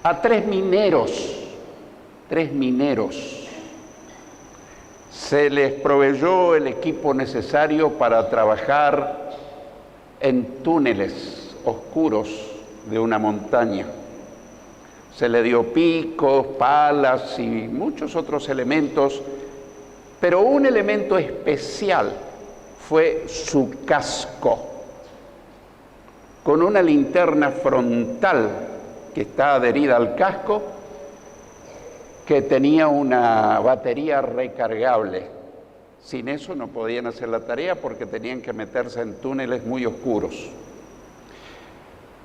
a tres mineros, se les proveyó el equipo necesario para trabajar en túneles oscuros de una montaña. Se le dio picos, palas y muchos otros elementos, pero un elemento especial fue su casco, con una linterna frontal que está adherida al casco, que tenía una batería recargable. Sin eso no podían hacer la tarea porque tenían que meterse en túneles muy oscuros.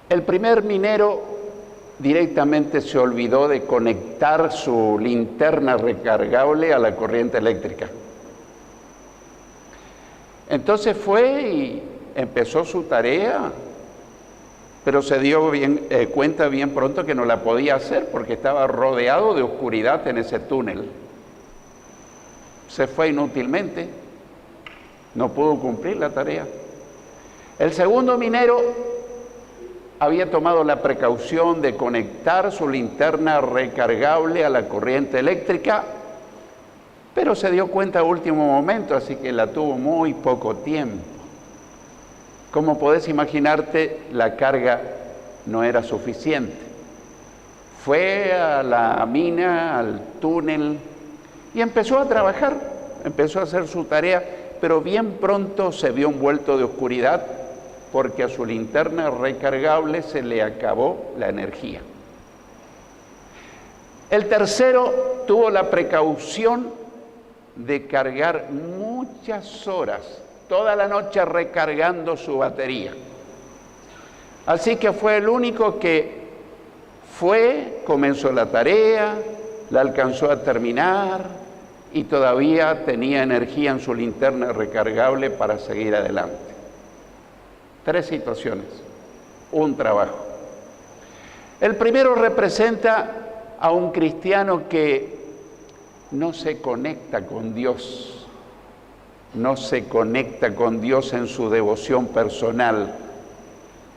El primer minero directamente se olvidó de conectar su linterna recargable a la corriente eléctrica. Entonces fue y empezó su tarea, pero se dio cuenta bien pronto que no la podía hacer porque estaba rodeado de oscuridad en ese túnel. Se fue inútilmente, no pudo cumplir la tarea. El segundo minero había tomado la precaución de conectar su linterna recargable a la corriente eléctrica, pero se dio cuenta a último momento, así que la tuvo muy poco tiempo. Como podés imaginarte, la carga no era suficiente. Fue a la mina, al túnel, y empezó a trabajar, empezó a hacer su tarea, pero bien pronto se vio envuelto de oscuridad porque a su linterna recargable se le acabó la energía. El tercero tuvo la precaución de cargar muchas horas, toda la noche recargando su batería. Así que fue el único que comenzó la tarea, la alcanzó a terminar y todavía tenía energía en su linterna recargable para seguir adelante. Tres situaciones, un trabajo. El primero representa a un cristiano que no se conecta con Dios, no se conecta con Dios en su devoción personal.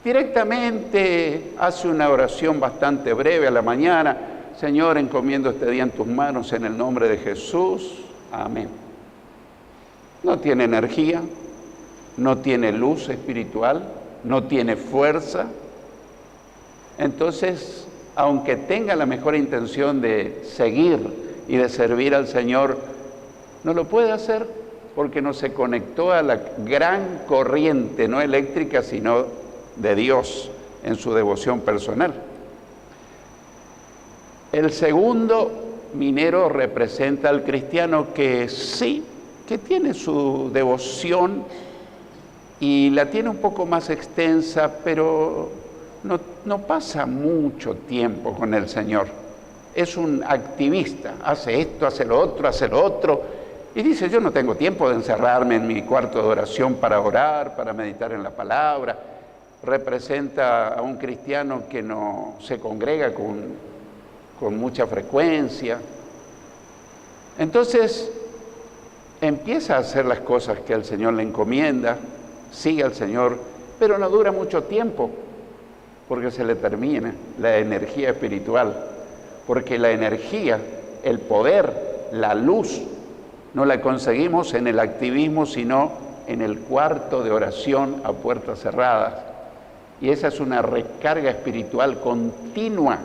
Directamente hace una oración bastante breve a la mañana: Señor, encomiendo este día en tus manos en el nombre de Jesús, amén. No tiene energía, no tiene luz espiritual, no tiene fuerza. Entonces, aunque tenga la mejor intención de seguir y de servir al Señor, no lo puede hacer porque no se conectó a la gran corriente, no eléctrica, sino de Dios en su devoción personal. El segundo minero representa al cristiano que sí, que tiene su devoción y la tiene un poco más extensa, pero no pasa mucho tiempo con el Señor. Es un activista, hace esto, hace lo otro, y dice: yo no tengo tiempo de encerrarme en mi cuarto de oración para orar, para meditar en la palabra. Representa a un cristiano que no se congrega con mucha frecuencia. Entonces empieza a hacer las cosas que el Señor le encomienda, sigue al Señor, pero no dura mucho tiempo porque se le termina la energía espiritual, porque la energía, el poder, la luz no la conseguimos en el activismo, sino en el cuarto de oración a puertas cerradas, y esa es una recarga espiritual continua.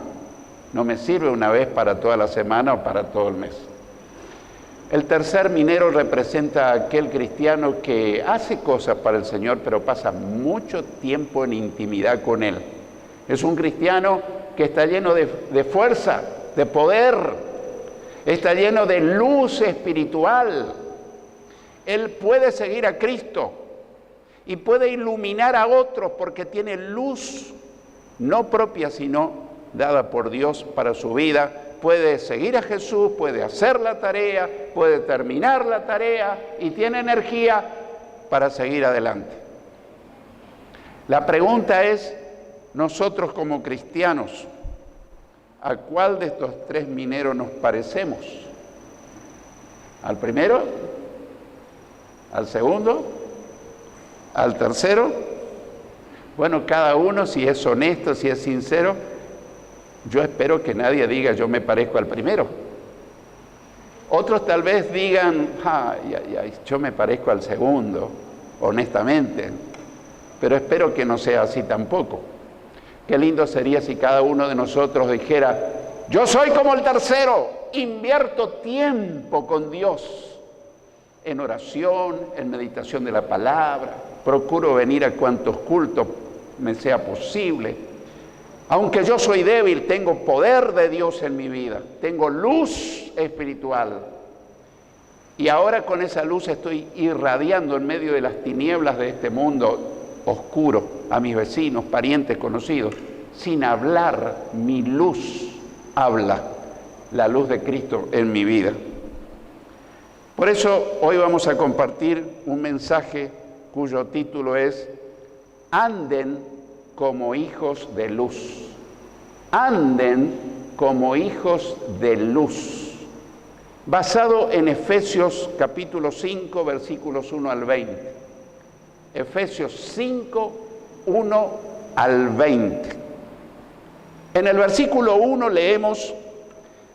No me sirve una vez para toda la semana o para todo el mes. El tercer minero representa a aquel cristiano que hace cosas para el Señor, pero pasa mucho tiempo en intimidad con Él. Es un cristiano que está lleno de fuerza, de poder, está lleno de luz espiritual. Él puede seguir a Cristo y puede iluminar a otros porque tiene luz, no propia, sino dada por Dios para su vida. Puede seguir a Jesús, puede hacer la tarea, puede terminar la tarea y tiene energía para seguir adelante. La pregunta es, nosotros como cristianos, ¿a cuál de estos tres mineros nos parecemos? ¿Al primero? ¿Al segundo? ¿Al tercero? Bueno, cada uno, si es honesto, si es sincero, Yo espero que nadie diga yo me parezco al primero. Otros tal vez digan, yo me parezco al segundo, honestamente. Pero espero que no sea así tampoco. Qué lindo sería si cada uno de nosotros dijera, yo soy como el tercero, invierto tiempo con Dios en oración, en meditación de la palabra, procuro venir a cuantos cultos me sea posible. Aunque yo soy débil, tengo poder de Dios en mi vida, tengo luz espiritual. Y ahora con esa luz estoy irradiando en medio de las tinieblas de este mundo oscuro a mis vecinos, parientes, conocidos. Sin hablar, mi luz habla, la luz de Cristo en mi vida. Por eso hoy vamos a compartir un mensaje cuyo título es Anden como hijos de luz. Anden como hijos de luz. Basado en Efesios capítulo 5, versículos 1 al 20. Efesios 5, 1 al 20. En el versículo 1 leemos,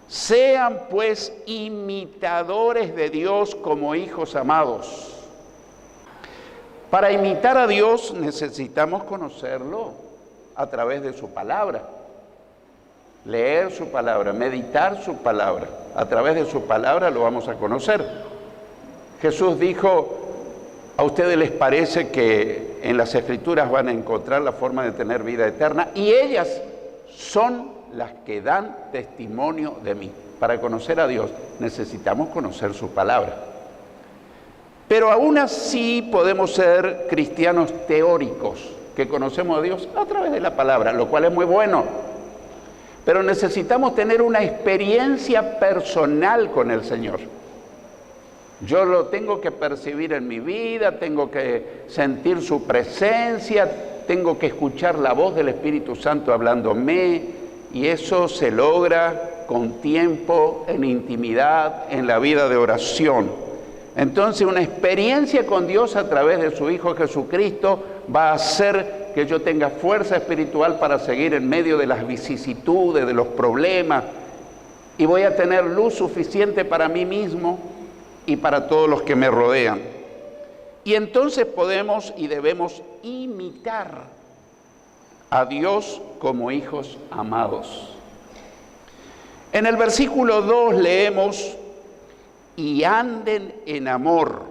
sean pues imitadores de Dios como hijos amados. Para imitar a Dios necesitamos conocerlo a través de su palabra. Leer su palabra, meditar su palabra. A través de su palabra lo vamos a conocer. Jesús dijo, a ustedes les parece que en las Escrituras van a encontrar la forma de tener vida eterna y ellas son las que dan testimonio de mí. Para conocer a Dios necesitamos conocer su palabra. Pero aún así podemos ser cristianos teóricos, que conocemos a Dios a través de la palabra, lo cual es muy bueno. Pero necesitamos tener una experiencia personal con el Señor. Yo lo tengo que percibir en mi vida, tengo que sentir su presencia, tengo que escuchar la voz del Espíritu Santo hablándome, y eso se logra con tiempo, en intimidad, en la vida de oración. Entonces, una experiencia con Dios a través de su Hijo Jesucristo va a hacer que yo tenga fuerza espiritual para seguir en medio de las vicisitudes, de los problemas, y voy a tener luz suficiente para mí mismo y para todos los que me rodean. Y entonces podemos y debemos imitar a Dios como hijos amados. En el versículo 2 leemos, y anden en amor,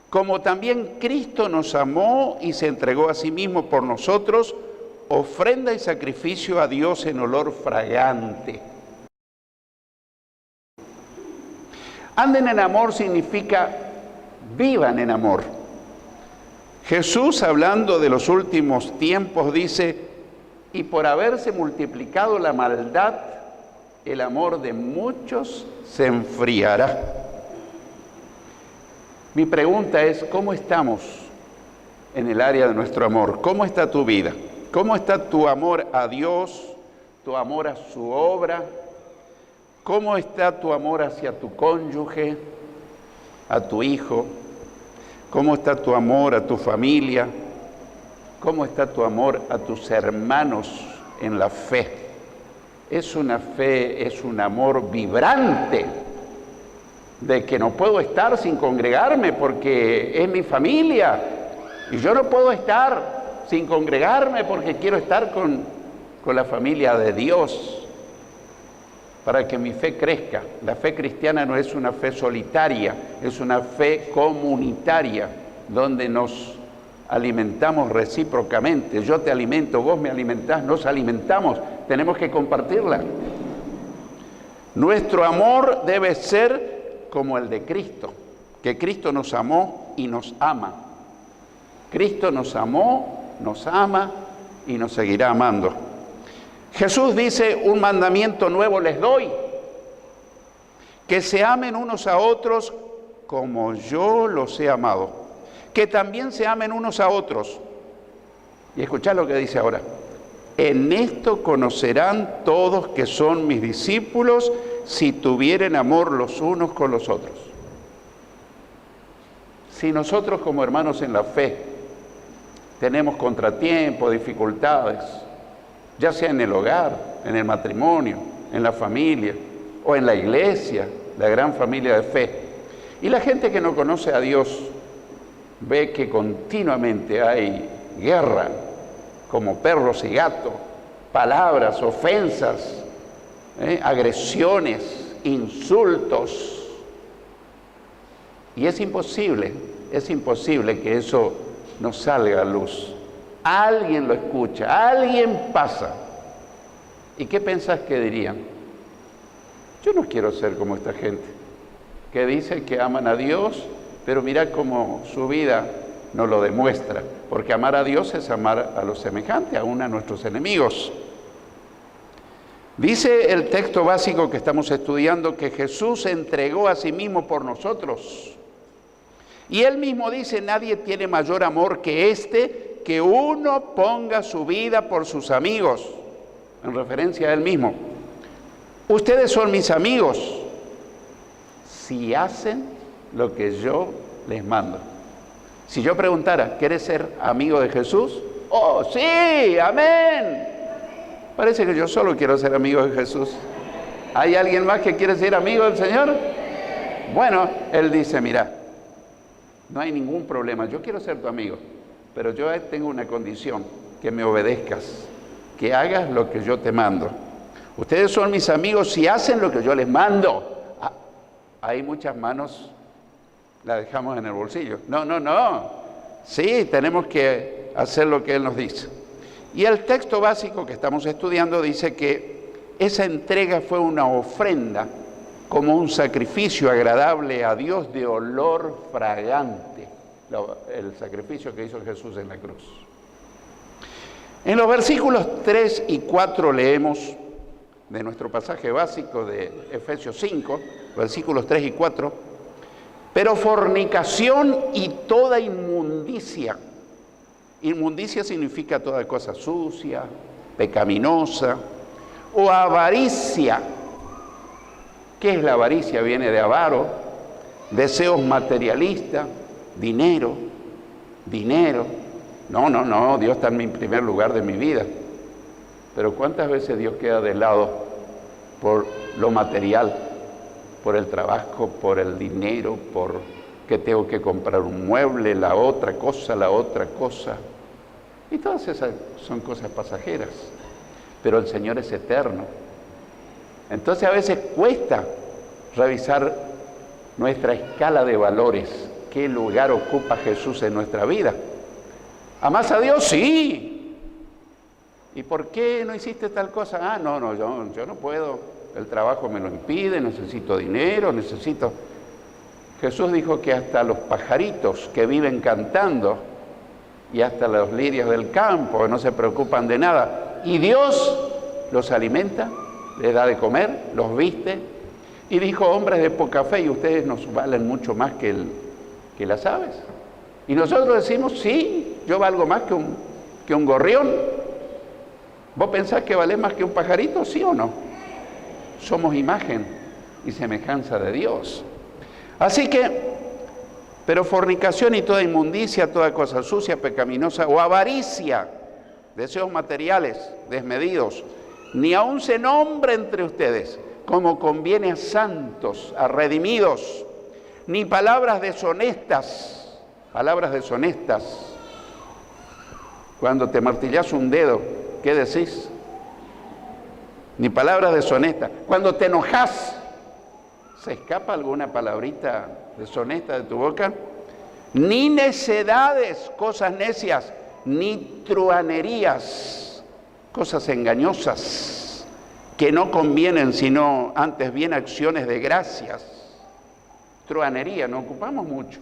como también Cristo nos amó y se entregó a sí mismo por nosotros, ofrenda y sacrificio a Dios en olor fragante. Anden en amor significa vivan en amor. Jesús, hablando de los últimos tiempos, dice, y por haberse multiplicado la maldad, el amor de muchos se enfriará. Mi pregunta es, ¿cómo estamos en el área de nuestro amor? ¿Cómo está tu vida? ¿Cómo está tu amor a Dios, tu amor a su obra? ¿Cómo está tu amor hacia tu cónyuge, a tu hijo? ¿Cómo está tu amor a tu familia? ¿Cómo está tu amor a tus hermanos en la fe? Es una fe, es un amor vibrante, de que no puedo estar sin congregarme porque es mi familia, y yo no puedo estar sin congregarme porque quiero estar con la familia de Dios, para que mi fe crezca. La fe cristiana no es una fe solitaria, es una fe comunitaria, donde nos alimentamos recíprocamente. Yo te alimento, vos me alimentás, nos alimentamos, tenemos que compartirla. Nuestro amor debe ser como el de Cristo, que Cristo nos amó y nos ama. Cristo nos amó, nos ama y nos seguirá amando. Jesús dice, un mandamiento nuevo les doy, que se amen unos a otros como yo los he amado, que también se amen unos a otros. Y escuchad lo que dice ahora, en esto conocerán todos que son mis discípulos, si tuvieren amor los unos con los otros. Si nosotros como hermanos en la fe tenemos contratiempos, dificultades, ya sea en el hogar, en el matrimonio, en la familia o en la iglesia, la gran familia de fe. Y la gente que no conoce a Dios ve que continuamente hay guerra, como perros y gatos, palabras, ofensas, agresiones, insultos. Y es imposible que eso no salga a luz. Alguien lo escucha, alguien pasa. ¿Y qué pensás que dirían? Yo no quiero ser como esta gente, que dice que aman a Dios, pero mirá cómo su vida no lo demuestra, porque amar a Dios es amar a los semejantes, aún a nuestros enemigos. Dice el texto básico que estamos estudiando que Jesús se entregó a sí mismo por nosotros. Y él mismo dice, nadie tiene mayor amor que este, que uno ponga su vida por sus amigos, en referencia a él mismo. Ustedes son mis amigos si hacen lo que yo les mando. Si yo preguntara, ¿quieres ser amigo de Jesús? ¡Oh, sí! ¡Amén! Parece que yo solo quiero ser amigo de Jesús. ¿Hay alguien más que quiere ser amigo del Señor? Bueno, Él dice, mira, no hay ningún problema, yo quiero ser tu amigo, pero yo tengo una condición, que me obedezcas, que hagas lo que yo te mando. Ustedes son mis amigos si hacen lo que yo les mando. Ah, hay muchas manos, las dejamos en el bolsillo. No. Sí, tenemos que hacer lo que Él nos dice. Y el texto básico que estamos estudiando dice que esa entrega fue una ofrenda como un sacrificio agradable a Dios de olor fragante, el sacrificio que hizo Jesús en la cruz. En los versículos 3 y 4 leemos de nuestro pasaje básico de Efesios 5, versículos 3 y 4, pero fornicación y toda inmundicia. Inmundicia significa toda cosa sucia, pecaminosa, o avaricia. ¿Qué es la avaricia? Viene de avaro, deseos materialistas, dinero. No, Dios está en mi primer lugar de mi vida. Pero ¿cuántas veces Dios queda de lado por lo material, por el trabajo, por el dinero, por que tengo que comprar un mueble, la otra cosa? Y todas esas son cosas pasajeras, pero el Señor es eterno. Entonces a veces cuesta revisar nuestra escala de valores, qué lugar ocupa Jesús en nuestra vida. ¿Amás a Dios? Sí. ¿Y por qué no hiciste tal cosa? Yo no puedo, el trabajo me lo impide, necesito dinero, Jesús dijo que hasta los pajaritos que viven cantando y hasta los lirios del campo que no se preocupan de nada, y Dios los alimenta, les da de comer, los viste, y dijo, hombres de poca fe, y ustedes nos valen mucho más que las aves. Y nosotros decimos, sí, yo valgo más que un gorrión. ¿Vos pensás que valés más que un pajarito? ¿Sí o no? Somos imagen y semejanza de Dios. Así que, pero fornicación y toda inmundicia, toda cosa sucia, pecaminosa o avaricia, deseos materiales desmedidos, ni aun se nombre entre ustedes, como conviene a santos, a redimidos, ni palabras deshonestas. Cuando te martillás un dedo, ¿qué decís? Ni palabras deshonestas. Cuando te enojas, ¿se escapa alguna palabrita deshonesta de tu boca? Ni necedades, cosas necias, ni truanerías, cosas engañosas, que no convienen, sino antes bien acciones de gracias. Truanería, no ocupamos mucho.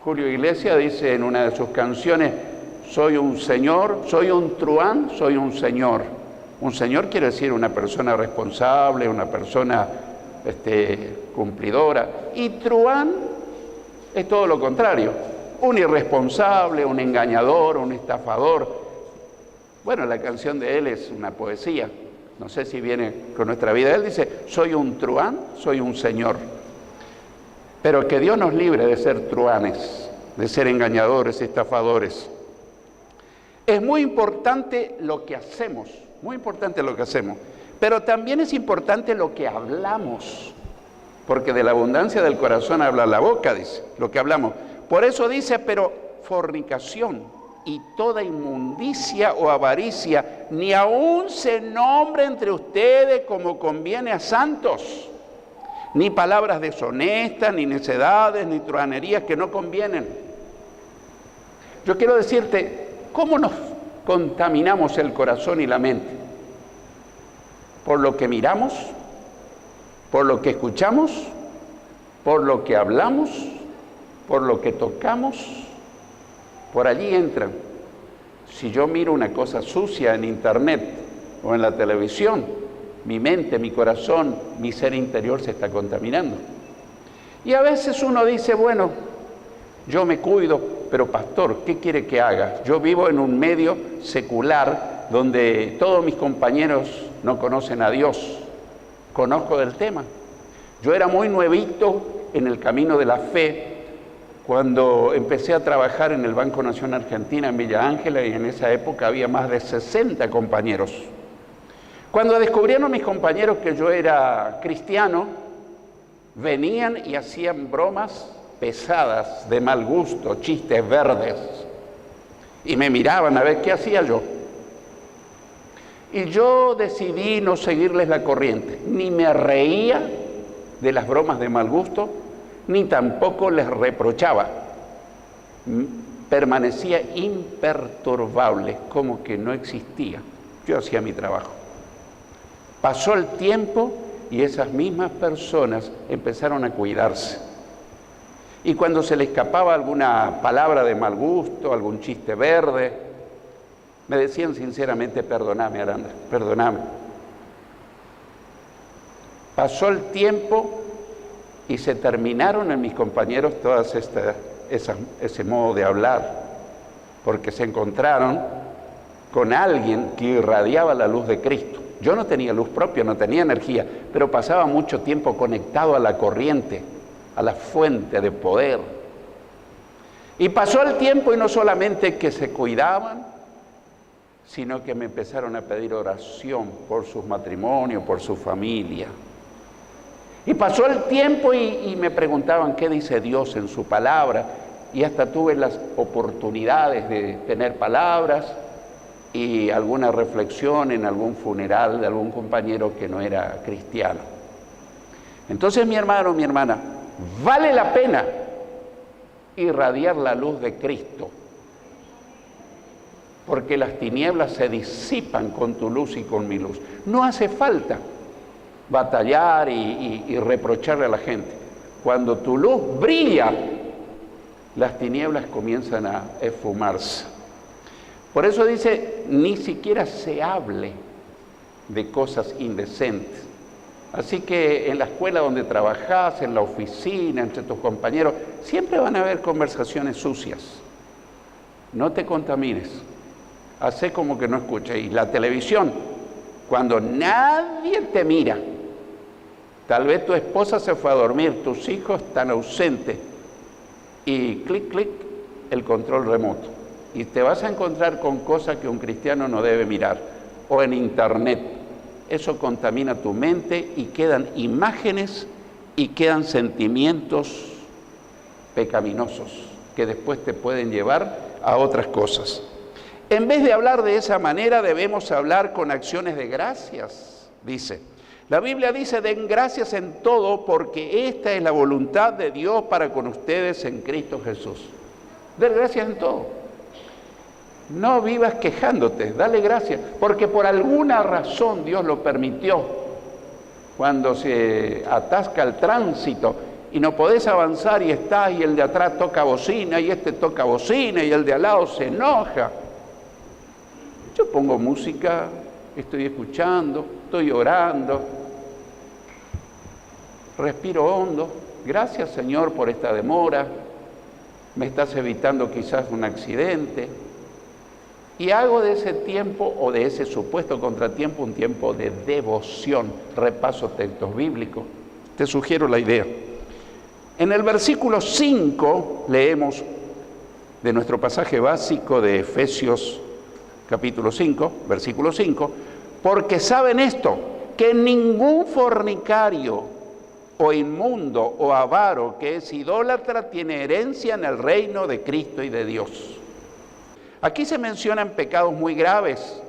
Julio Iglesias dice en una de sus canciones, soy un señor, soy un truán, soy un señor. Un señor quiere decir una persona responsable, una persona cumplidora. Y truán es todo lo contrario, un irresponsable, un engañador, un estafador. Bueno, la canción de él es una poesía, no sé si viene con nuestra vida. Él dice, soy un truán, soy un señor. Pero que Dios nos libre de ser truanes, de ser engañadores, estafadores. Es muy importante lo que hacemos muy importante lo que hacemos. Pero también es importante lo que hablamos, porque de la abundancia del corazón habla la boca, dice, lo que hablamos. Por eso dice, pero fornicación y toda inmundicia o avaricia, ni aun se nombre entre ustedes como conviene a santos, ni palabras deshonestas, ni necedades, ni truhanerías que no convienen. Yo quiero decirte, ¿cómo nos contaminamos el corazón y la mente? Por lo que miramos, por lo que escuchamos, por lo que hablamos, por lo que tocamos. Por allí entran. Si yo miro una cosa sucia en internet o en la televisión, mi mente, mi corazón, mi ser interior se está contaminando. Y a veces uno dice, bueno, yo me cuido, pero pastor, ¿qué quiere que haga? Yo vivo en un medio secular donde todos mis compañeros no conocen a Dios. Conozco del tema. Yo era muy nuevito en el camino de la fe cuando empecé a trabajar en el Banco Nación Argentina en Villa Ángela, y en esa época había más de 60 compañeros. Cuando descubrieron mis compañeros que yo era cristiano, venían y hacían bromas pesadas, de mal gusto, chistes verdes, y me miraban a ver qué hacía yo. Y yo decidí no seguirles la corriente, ni me reía de las bromas de mal gusto, ni tampoco les reprochaba. Permanecía imperturbable, como que no existía. Yo hacía mi trabajo. Pasó el tiempo y esas mismas personas empezaron a cuidarse. Y cuando se le escapaba alguna palabra de mal gusto, algún chiste verde, me decían sinceramente, perdóname, Aranda, perdóname. Pasó el tiempo y se terminaron en mis compañeros todas ese modo de hablar, porque se encontraron con alguien que irradiaba la luz de Cristo. Yo no tenía luz propia, no tenía energía, pero pasaba mucho tiempo conectado a la corriente, a la fuente de poder. Y pasó el tiempo y no solamente que se cuidaban, sino que me empezaron a pedir oración por sus matrimonios, por su familia. Y pasó el tiempo y me preguntaban qué dice Dios en su palabra, y hasta tuve las oportunidades de tener palabras y alguna reflexión en algún funeral de algún compañero que no era cristiano. Entonces, mi hermano, mi hermana, vale la pena irradiar la luz de Cristo, porque las tinieblas se disipan con tu luz y con mi luz. No hace falta batallar y reprocharle a la gente. Cuando tu luz brilla, las tinieblas comienzan a esfumarse. Por eso dice, ni siquiera se hable de cosas indecentes. Así que en la escuela donde trabajás, en la oficina, entre tus compañeros, siempre van a haber conversaciones sucias. No te contamines. Hacé como que no escuchas. Y la televisión, cuando nadie te mira, tal vez tu esposa se fue a dormir, tus hijos están ausentes, y clic, clic, el control remoto. Y te vas a encontrar con cosas que un cristiano no debe mirar. O en internet. Eso contamina tu mente y quedan imágenes y quedan sentimientos pecaminosos que después te pueden llevar a otras cosas. En vez de hablar de esa manera, debemos hablar con acciones de gracias, dice. La Biblia dice, den gracias en todo, porque esta es la voluntad de Dios para con ustedes en Cristo Jesús. Den gracias en todo. No vivas quejándote, dale gracias, porque por alguna razón Dios lo permitió. Cuando se atasca el tránsito y no podés avanzar y estás, y el de atrás toca bocina, y este toca bocina, y el de al lado se enoja. Yo pongo música, estoy escuchando, estoy orando, respiro hondo. Gracias, Señor, por esta demora. Me estás evitando quizás un accidente. Y hago de ese tiempo o de ese supuesto contratiempo un tiempo de devoción. Repaso textos bíblicos. Te sugiero la idea. En el versículo 5 leemos de nuestro pasaje básico de Efesios capítulo 5, versículo 5. porque saben esto, que ningún fornicario o inmundo o avaro que es idólatra tiene herencia en el reino de Cristo y de Dios. Aquí se mencionan pecados muy graves,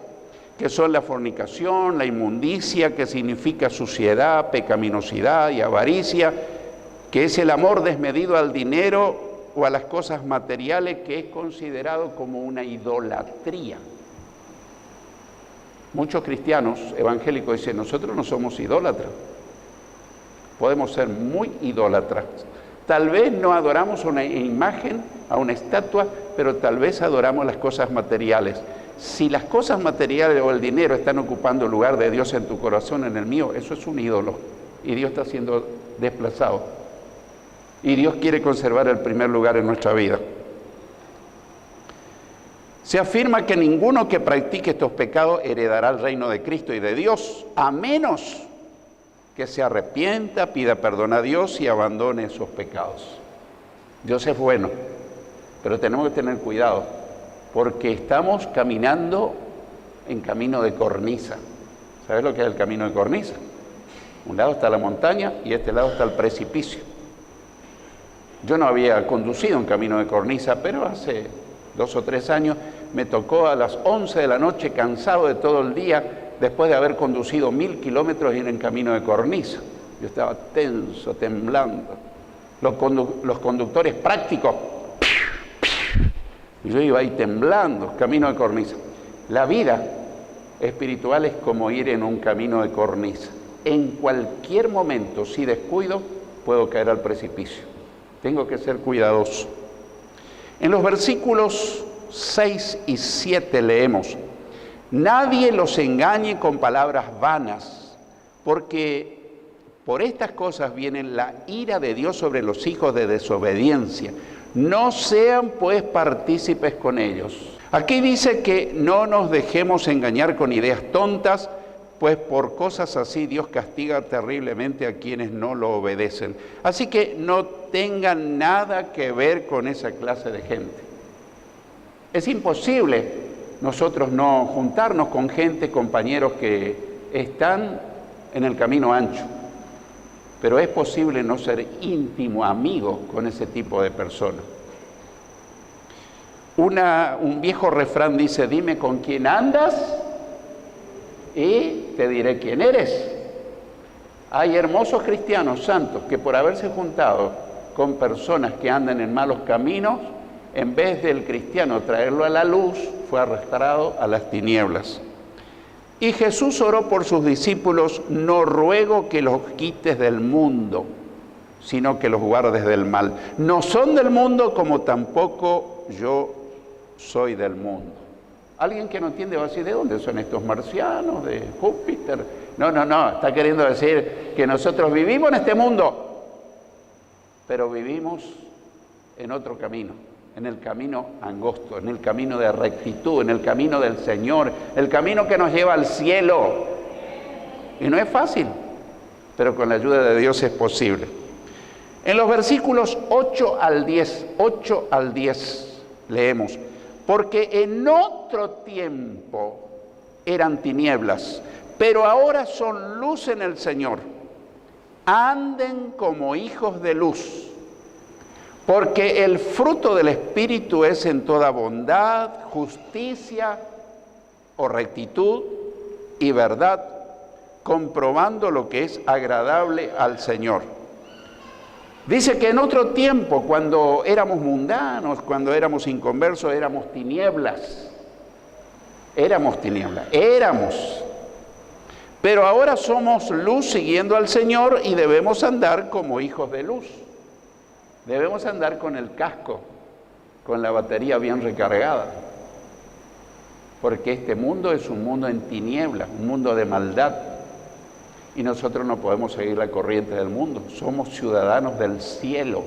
que son la fornicación, la inmundicia, que significa suciedad, pecaminosidad y avaricia, que es el amor desmedido al dinero o a las cosas materiales, que es considerado como una idolatría. Muchos cristianos evangélicos dicen, nosotros no somos idólatras. Podemos ser muy idólatras. Tal vez no adoramos una imagen, a una estatua, pero tal vez adoramos las cosas materiales. Si las cosas materiales o el dinero están ocupando el lugar de Dios en tu corazón, en el mío, eso es un ídolo. Y Dios está siendo desplazado. Y Dios quiere conservar el primer lugar en nuestra vida. Se afirma que ninguno que practique estos pecados heredará el reino de Cristo y de Dios, a menos que se arrepienta, pida perdón a Dios y abandone esos pecados. Dios es bueno, pero tenemos que tener cuidado, porque estamos caminando en camino de cornisa. ¿Sabes lo que es el camino de cornisa? Un lado está la montaña y este lado está el precipicio. Yo no había conducido un camino de cornisa, pero hace 2 o 3 años me tocó a las 11 de la noche, cansado de todo el día, después de haber conducido 1000 kilómetros, ir en camino de cornisa. Yo estaba tenso, temblando. Los conductores prácticos, y yo iba ahí temblando, camino de cornisa. La vida espiritual es como ir en un camino de cornisa. En cualquier momento, si descuido, puedo caer al precipicio. Tengo que ser cuidadoso. En los versículos 6 y 7 leemos: nadie los engañe con palabras vanas, porque por estas cosas viene la ira de Dios sobre los hijos de desobediencia. No sean pues partícipes con ellos. Aquí dice que no nos dejemos engañar con ideas tontas, pues por cosas así Dios castiga terriblemente a quienes no lo obedecen. Así que no tengan nada que ver con esa clase de gente. Es imposible nosotros no juntarnos con gente, compañeros que están en el camino ancho, pero es posible no ser íntimo amigo con ese tipo de personas. Un viejo refrán dice: dime con quién andas y te diré quién eres. Hay hermosos cristianos santos que por haberse juntado con personas que andan en malos caminos, en vez del cristiano traerlo a la luz, fue arrastrado a las tinieblas. Y Jesús oró por sus discípulos: no ruego que los quites del mundo, sino que los guardes del mal. No son del mundo, como tampoco yo soy del mundo. Alguien que no entiende va a decir: ¿de dónde son estos marcianos? ¿De Júpiter? No, está queriendo decir que nosotros vivimos en este mundo, pero vivimos en otro camino, en el camino angosto, en el camino de rectitud, en el camino del Señor, el camino que nos lleva al cielo. Y no es fácil, pero con la ayuda de Dios es posible. En los versículos 8 al 10 leemos: porque en otro tiempo eran tinieblas, pero ahora son luz en el Señor. Anden como hijos de luz, porque el fruto del Espíritu es en toda bondad, justicia o rectitud y verdad, comprobando lo que es agradable al Señor. Dice que en otro tiempo, cuando éramos mundanos, cuando éramos inconversos, éramos tinieblas. Pero ahora somos luz siguiendo al Señor y debemos andar como hijos de luz. Debemos andar con el casco, con la batería bien recargada. Porque este mundo es un mundo en tinieblas, un mundo de maldad. Y nosotros no podemos seguir la corriente del mundo. Somos ciudadanos del cielo.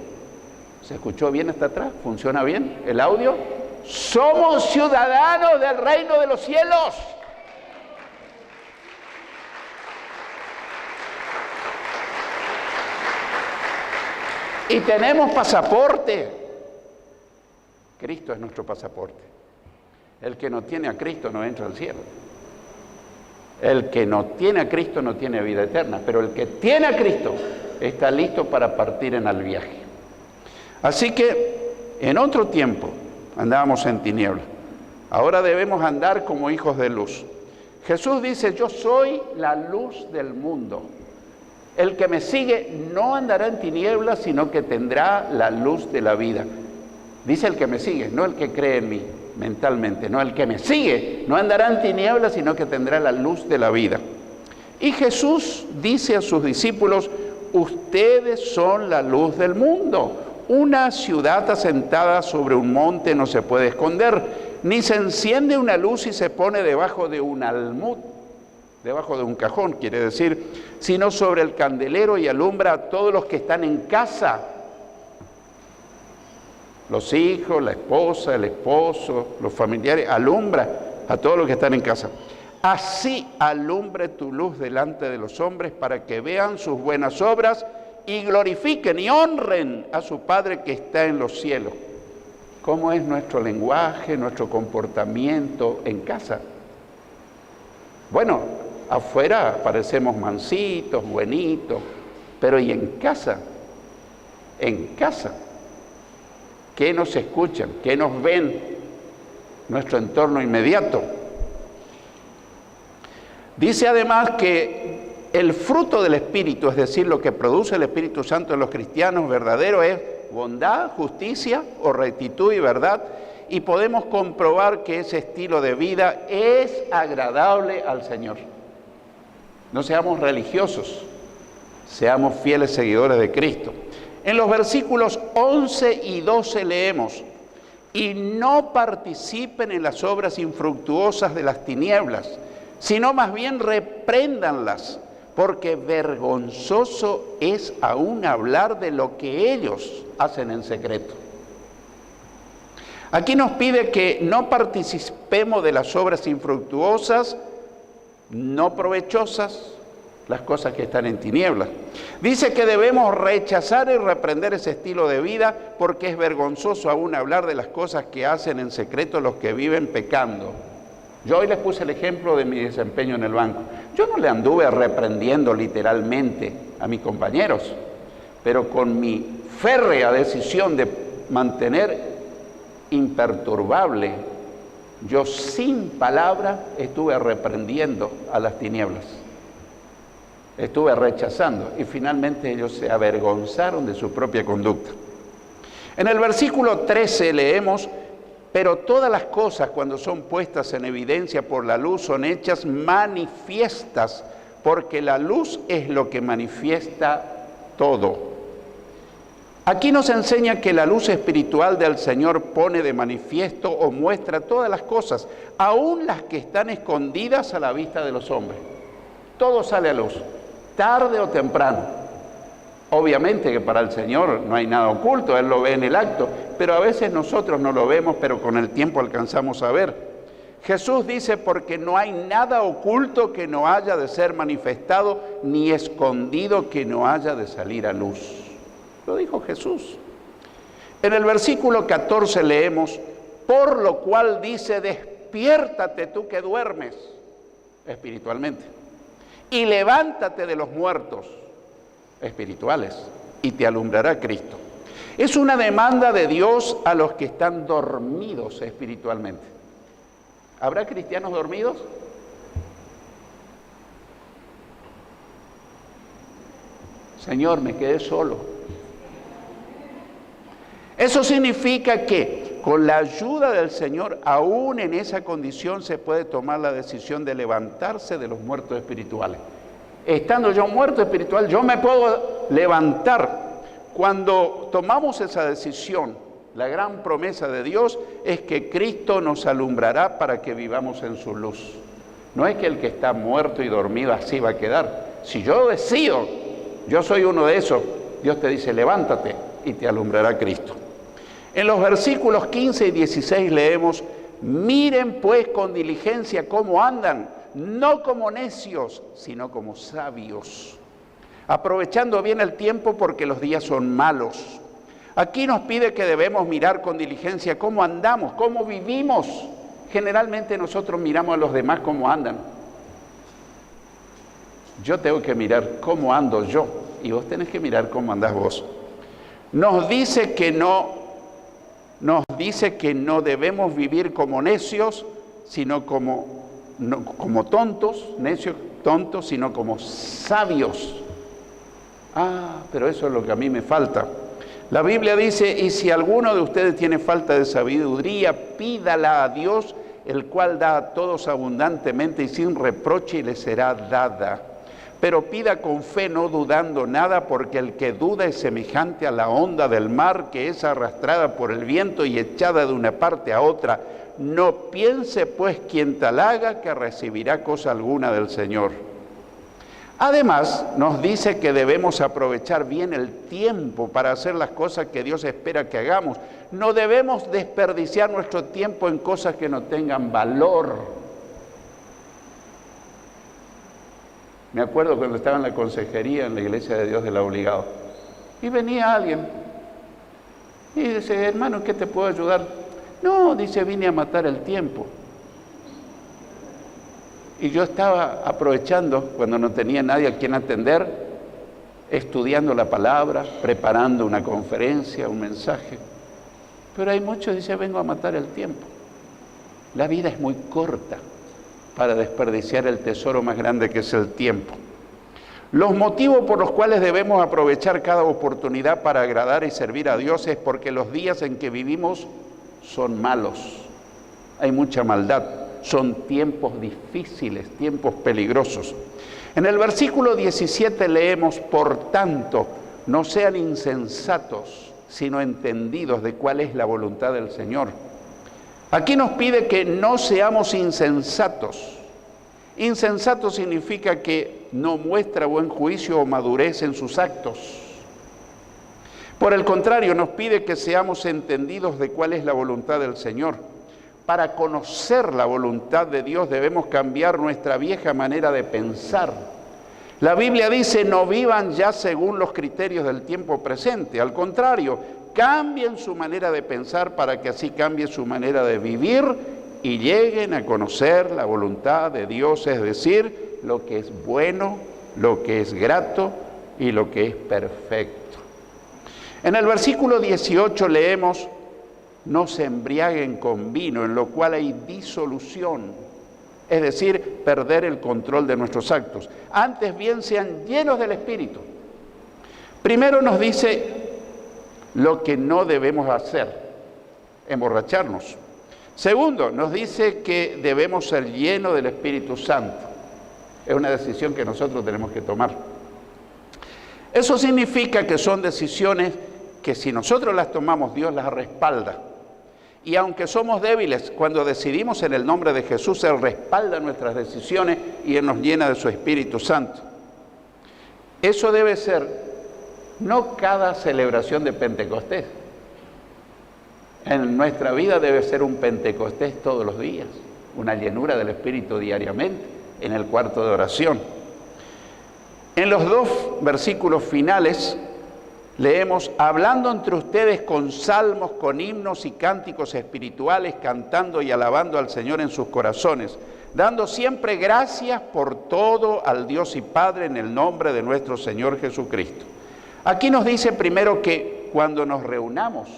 ¿Se escuchó bien hasta atrás? ¿Funciona bien el audio? Somos ciudadanos del reino de los cielos. Y tenemos pasaporte. Cristo es nuestro pasaporte. El que no tiene a Cristo no entra al cielo. El que no tiene a Cristo no tiene vida eterna, pero el que tiene a Cristo está listo para partir en el viaje. Así que en otro tiempo andábamos en tinieblas, ahora debemos andar como hijos de luz. Jesús dice: yo soy la luz del mundo. El que me sigue no andará en tinieblas, sino que tendrá la luz de la vida. Dice el que me sigue, no el que cree en mí mentalmente, no, el que me sigue no andará en tinieblas, sino que tendrá la luz de la vida. Y Jesús dice a sus discípulos: ustedes son la luz del mundo. Una ciudad asentada sobre un monte no se puede esconder, ni se enciende una luz y se pone debajo de un almud, debajo de un cajón, quiere decir, sino sobre el candelero y alumbra a todos los que están en casa. Los hijos, la esposa, el esposo, los familiares, alumbra a todos los que están en casa. Así alumbre tu luz delante de los hombres para que vean sus buenas obras y glorifiquen y honren a su Padre que está en los cielos. ¿Cómo es nuestro lenguaje, nuestro comportamiento en casa? Bueno, afuera parecemos mansitos, buenitos, pero ¿y en casa? En casa. ¿Qué nos escuchan? ¿Qué nos ven? Nuestro entorno inmediato. Dice además que el fruto del Espíritu, es decir, lo que produce el Espíritu Santo en los cristianos verdaderos, es bondad, justicia o rectitud y verdad, y podemos comprobar que ese estilo de vida es agradable al Señor. No seamos religiosos, seamos fieles seguidores de Cristo. En los versículos 11 y 12 leemos: y no participen en las obras infructuosas de las tinieblas, sino más bien repréndanlas, porque vergonzoso es aún hablar de lo que ellos hacen en secreto. Aquí nos pide que no participemos de las obras infructuosas, no provechosas, las cosas que están en tinieblas. Dice que debemos rechazar y reprender ese estilo de vida porque es vergonzoso aún hablar de las cosas que hacen en secreto los que viven pecando. Yo hoy les puse el ejemplo de mi desempeño en el banco. Yo no le anduve reprendiendo literalmente a mis compañeros, pero con mi férrea decisión de mantener imperturbable, yo sin palabra estuve reprendiendo a las tinieblas. Estuve rechazando y finalmente ellos se avergonzaron de su propia conducta. En el versículo 13 leemos: pero todas las cosas, cuando son puestas en evidencia por la luz, son hechas manifiestas, porque la luz es lo que manifiesta todo. Aquí nos enseña que la luz espiritual del Señor pone de manifiesto o muestra todas las cosas, aun las que están escondidas a la vista de los hombres. Todo sale a luz, tarde o temprano. Obviamente que para el Señor no hay nada oculto, Él lo ve en el acto, pero a veces nosotros no lo vemos, pero con el tiempo alcanzamos a ver. Jesús dice: porque no hay nada oculto que no haya de ser manifestado, ni escondido que no haya de salir a luz. Lo dijo Jesús. En el versículo 14 leemos: por lo cual dice, despiértate tú que duermes, espiritualmente, y levántate de los muertos, espirituales, y te alumbrará Cristo. Es una demanda de Dios a los que están dormidos espiritualmente. ¿Habrá cristianos dormidos? Señor, me quedé solo. Eso significa que con la ayuda del Señor, aún en esa condición, se puede tomar la decisión de levantarse de los muertos espirituales. Estando yo muerto espiritual, yo me puedo levantar. Cuando tomamos esa decisión, la gran promesa de Dios es que Cristo nos alumbrará para que vivamos en su luz. No es que el que está muerto y dormido así va a quedar. Si yo decido, yo soy uno de esos, Dios te dice: levántate y te alumbrará Cristo. En los versículos 15 y 16 leemos: miren pues con diligencia cómo andan, no como necios, sino como sabios, aprovechando bien el tiempo porque los días son malos. Aquí nos pide que debemos mirar con diligencia cómo andamos, cómo vivimos. Generalmente nosotros miramos a los demás cómo andan. Yo tengo que mirar cómo ando yo y vos tenés que mirar cómo andás vos. Nos dice que no debemos vivir como necios, sino como tontos, necios, tontos, sino como sabios. Pero eso es lo que a mí me falta. La Biblia dice, y si alguno de ustedes tiene falta de sabiduría, pídala a Dios, el cual da a todos abundantemente y sin reproche y le será dada. Pero pida con fe, no dudando nada, porque el que duda es semejante a la onda del mar, que es arrastrada por el viento y echada de una parte a otra. No piense pues quien tal haga que recibirá cosa alguna del Señor. Además, nos dice que debemos aprovechar bien el tiempo para hacer las cosas que Dios espera que hagamos. No debemos desperdiciar nuestro tiempo en cosas que no tengan valor. Me acuerdo cuando estaba en la consejería en la Iglesia de Dios del Obligado. Y venía alguien y dice, hermano, ¿en qué te puedo ayudar? No, dice, vine a matar el tiempo. Y yo estaba aprovechando, cuando no tenía nadie a quien atender, estudiando la palabra, preparando una conferencia, un mensaje. Pero hay muchos que dicen, vengo a matar el tiempo. La vida es muy corta para desperdiciar el tesoro más grande que es el tiempo. Los motivos por los cuales debemos aprovechar cada oportunidad para agradar y servir a Dios es porque los días en que vivimos son malos. Hay mucha maldad. Son tiempos difíciles, tiempos peligrosos. En el versículo 17 leemos, por tanto, no sean insensatos, sino entendidos de cuál es la voluntad del Señor. Aquí nos pide que no seamos insensatos. Insensato significa que no muestra buen juicio o madurez en sus actos. Por el contrario, nos pide que seamos entendidos de cuál es la voluntad del Señor. Para conocer la voluntad de Dios debemos cambiar nuestra vieja manera de pensar. La Biblia dice, no vivan ya según los criterios del tiempo presente. Al contrario, cambien su manera de pensar para que así cambie su manera de vivir y lleguen a conocer la voluntad de Dios, es decir, lo que es bueno, lo que es grato y lo que es perfecto. En el versículo 18 leemos, no se embriaguen con vino, en lo cual hay disolución, es decir, perder el control de nuestros actos. Antes bien sean llenos del Espíritu. Primero nos dice lo que no debemos hacer, emborracharnos. Segundo, nos dice que debemos ser llenos del Espíritu Santo. Es una decisión que nosotros tenemos que tomar. Eso significa que son decisiones que si nosotros las tomamos, Dios las respalda. Y aunque somos débiles, cuando decidimos en el nombre de Jesús, Él respalda nuestras decisiones y Él nos llena de su Espíritu Santo. Eso debe ser no cada celebración de Pentecostés. En nuestra vida debe ser un Pentecostés todos los días, una llenura del Espíritu diariamente, en el cuarto de oración. En los dos versículos finales leemos, hablando entre ustedes con salmos, con himnos y cánticos espirituales, cantando y alabando al Señor en sus corazones, dando siempre gracias por todo al Dios y Padre en el nombre de nuestro Señor Jesucristo. Aquí nos dice primero que cuando nos reunamos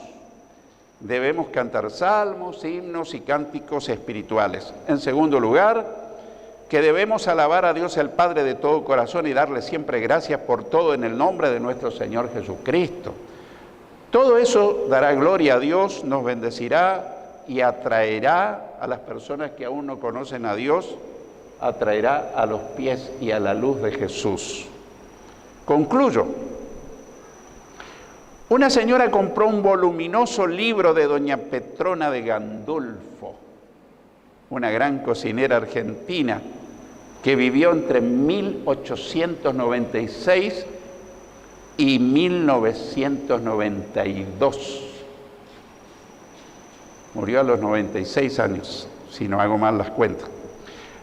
debemos cantar salmos, himnos y cánticos espirituales. En segundo lugar, que debemos alabar a Dios el Padre de todo corazón y darle siempre gracias por todo en el nombre de nuestro Señor Jesucristo. Todo eso dará gloria a Dios, nos bendecirá y atraerá a las personas que aún no conocen a Dios, atraerá a los pies y a la luz de Jesús. Concluyo. Una señora compró un voluminoso libro de doña Petrona de Gandolfo, una gran cocinera argentina que vivió entre 1896 y 1992. Murió a los 96 años, si no hago mal las cuentas.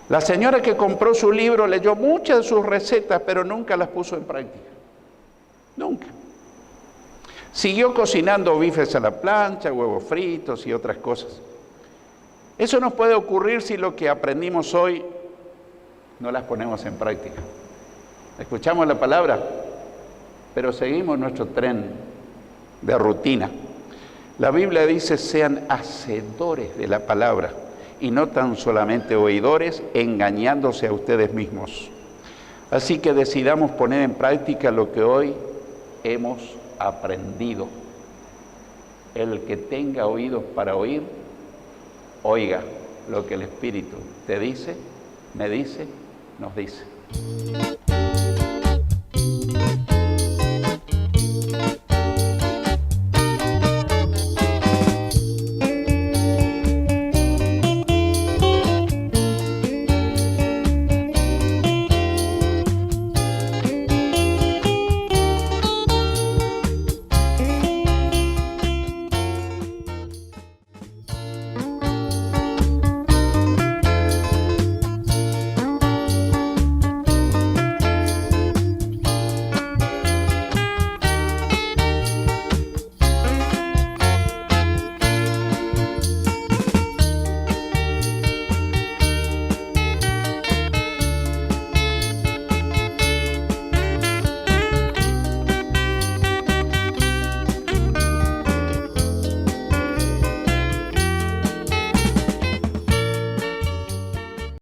La señora que compró su libro leyó muchas de sus recetas, pero nunca las puso en práctica. Nunca. Siguió cocinando bifes a la plancha, huevos fritos y otras cosas. Eso nos puede ocurrir si lo que aprendimos hoy no las ponemos en práctica. Escuchamos la palabra, pero seguimos nuestro tren de rutina. La Biblia dice, sean hacedores de la palabra y no tan solamente oidores, engañándose a ustedes mismos. Así que decidamos poner en práctica lo que hoy hemos aprendido. El que tenga oídos para oír, oiga lo que el Espíritu te dice, me dice, nos dice.